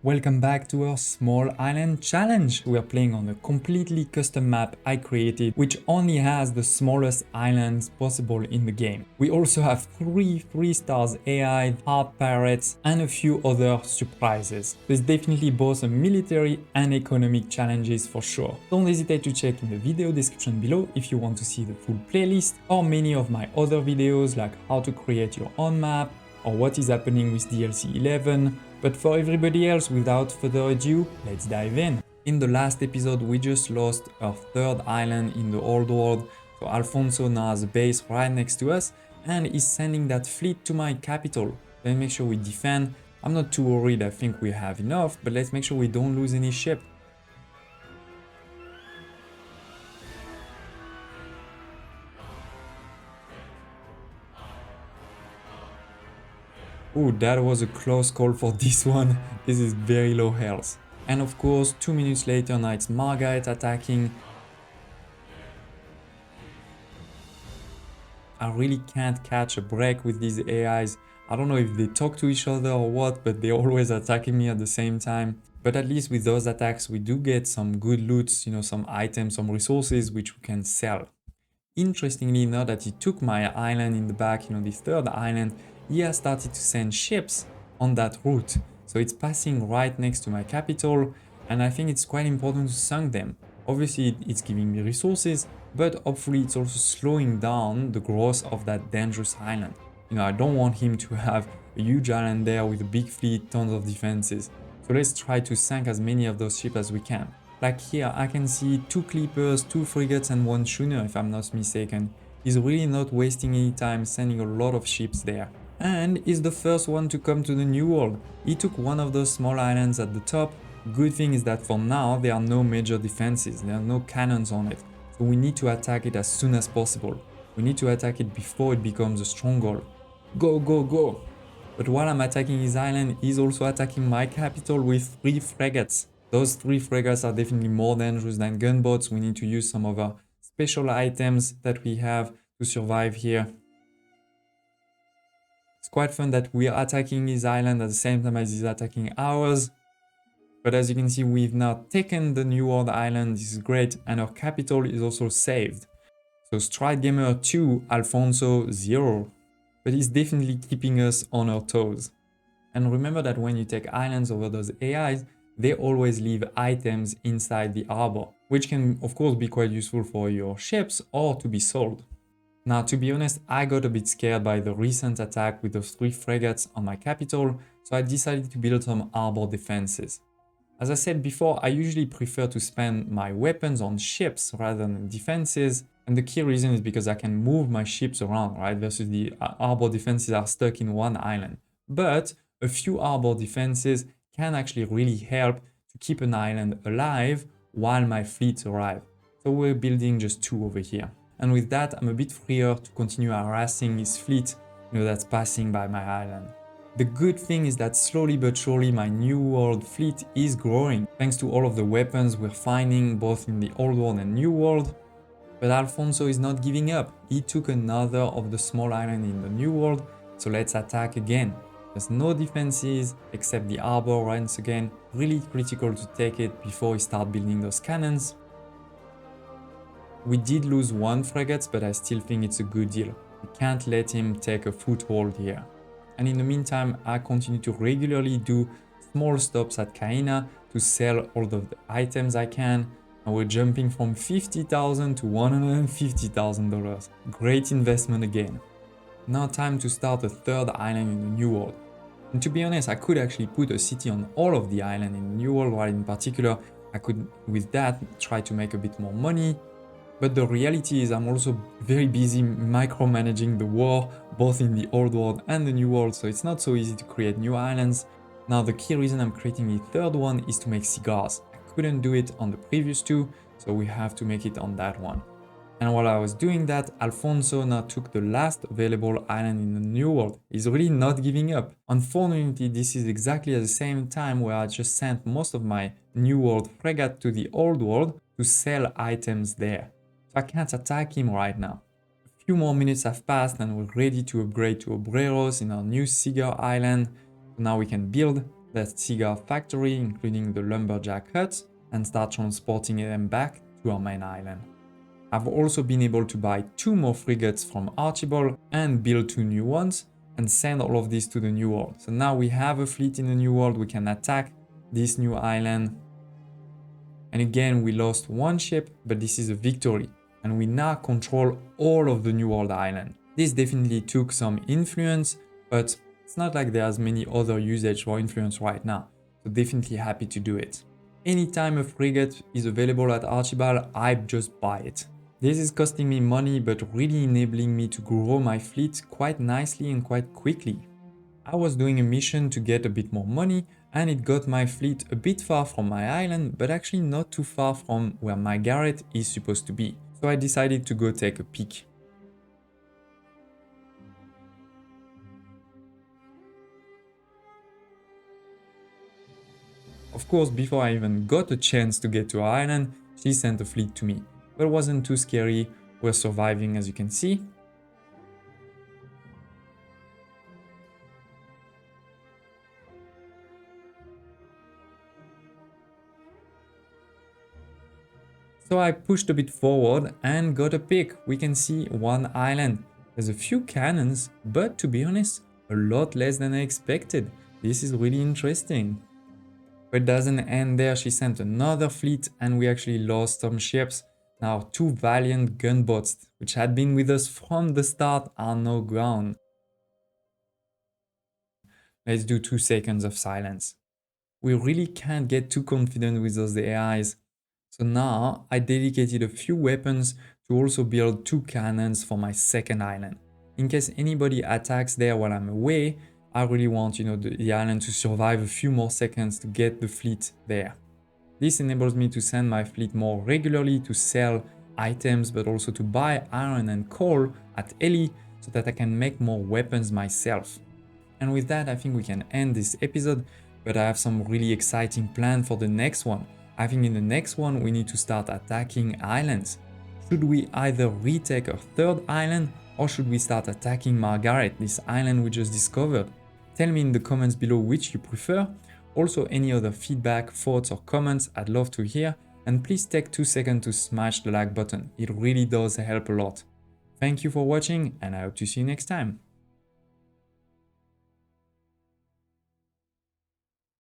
Welcome back to our small island challenge. We are playing on a completely custom map I created, which only has the smallest islands possible in the game. We also have 3 stars AI, hard pirates, and a few other surprises. There's definitely both a military and economic challenges for sure. Don't hesitate to check in the video description below if you want to see the full playlist or many of my other videos like how to create your own map or what is happening with DLC 11. But for everybody else, without further ado, let's dive in. In the last episode, we just lost our third island in the old world, so Alfonso now has a base right next to us and is sending that fleet to my capital. Let's make sure we defend. I'm not too worried, I think we have enough, but let's make sure we don't lose any ship. Ooh, that was a close call for this one. This is very low health. And of course, 2 minutes later, now it's Margaret attacking. I really can't catch a break with these AIs. I don't know if they talk to each other or what, but they're always attacking me at the same time. But at least with those attacks, we do get some good loots, some items, some resources which we can sell. Interestingly, now that he took my island in the back, the third island, he has started to send ships on that route. So it's passing right next to my capital, and I think it's quite important to sink them. Obviously, it's giving me resources, but hopefully it's also slowing down the growth of that dangerous island. I don't want him to have a huge island there with a big fleet, tons of defenses. So let's try to sink as many of those ships as we can. Like here, I can see 2 clippers, 2 frigates and 1 schooner if I'm not mistaken. He's really not wasting any time sending a lot of ships there. And he's the first one to come to the New World. He took one of those small islands at the top. Good thing is that for now there are no major defenses, there are no cannons on it. So we need to attack it as soon as possible. We need to attack it before it becomes a stronghold. Go, go, go! But while I'm attacking his island, he's also attacking my capital with 3 frigates. Those 3 frigates are definitely more dangerous than gunboats. We need to use some of our special items that we have to survive here. It's quite fun that we are attacking his island at the same time as he's attacking ours. But as you can see, we've now taken the New World Island. This is great. And our capital is also saved. So Stride Gamer 2, Alfonso 0. But he's definitely keeping us on our toes. And remember that when you take islands over those AIs, they always leave items inside the harbor, which can of course be quite useful for your ships or to be sold. Now, to be honest, I got a bit scared by the recent attack with those 3 frigates on my capital, so I decided to build some harbor defenses. As I said before, I usually prefer to spend my weapons on ships rather than defenses, and the key reason is because I can move my ships around, right, versus the harbor defenses are stuck in one island. But a few harbor defenses can actually really help to keep an island alive while my fleets arrive. So we're building just 2 over here. And with that, I'm a bit freer to continue harassing his fleet, that's passing by my island. The good thing is that slowly but surely my New World fleet is growing, thanks to all of the weapons we're finding both in the Old World and New World. But Alfonso is not giving up. He took another of the small island in the New World, so let's attack again. There's no defenses except the harbor once again. Really critical to take it before we start building those cannons. We did lose 1 frigate, but I still think it's a good deal. We can't let him take a foothold here. And in the meantime, I continue to regularly do small stops at Caina to sell all of the items I can. And we're jumping from $50,000 to $150,000. Great investment again. Now time to start a 3rd island in the New World. And to be honest, I could actually put a city on all of the island in the New World, while in particular, I could, with that, try to make a bit more money. But the reality is I'm also very busy micromanaging the war, both in the Old World and the New World, so it's not so easy to create new islands. Now the key reason I'm creating a 3rd one is to make cigars. I couldn't do it on the previous 2, so we have to make it on that one. And while I was doing that, Alfonso now took the last available island in the New World. He's really not giving up. Unfortunately, this is exactly at the same time where I just sent most of my New World frigate to the Old World to sell items there. I can't attack him right now. A few more minutes have passed and we're ready to upgrade to obreros in our new Cigar island. So now we can build. the Cigar factory, including the lumberjack hut, and start transporting them back to our main island. I've also been able to buy 2 more frigates from Archibald and build 2 new ones and send all of this to the New World. So now we have a fleet in the New World, we can attack this new island. And again, we lost 1 ship, but this is a victory. And we now control all of the New World island. This definitely took some influence, but it's not like there's many other usage for influence right now. So definitely happy to do it. Anytime a frigate is available at Archibald, I just buy it. This is costing me money, but really enabling me to grow my fleet quite nicely and quite quickly. I was doing a mission to get a bit more money, and it got my fleet a bit far from my island, but actually not too far from where Margaret is supposed to be. So I decided to go take a peek. Of course, before I even got a chance to get to our island, she sent a fleet to me. But it wasn't too scary, we're surviving as you can see. So I pushed a bit forward and got a pick. We can see 1 island. There's a few cannons, but to be honest, a lot less than I expected. This is really interesting. But it doesn't end there, she sent another fleet and we actually lost some ships. Now 2 valiant gunboats, which had been with us from the start, are now gone. Let's do 2 seconds of silence. We really can't get too confident with those AIs. So now I dedicated a few weapons to also build 2 cannons for my second island. In case anybody attacks there while I'm away, I really want, the island to survive a few more seconds to get the fleet there. This enables me to send my fleet more regularly to sell items, but also to buy iron and coal at Ellie so that I can make more weapons myself. And with that, I think we can end this episode, but I have some really exciting plan for the next one. I think in the next one, we need to start attacking islands. Should we either retake a 3rd island, or should we start attacking Margaret, this island we just discovered? Tell me in the comments below which you prefer. Also, any other feedback, thoughts or comments, I'd love to hear. And please take 2 seconds to smash the like button. It really does help a lot. Thank you for watching, and I hope to see you next time.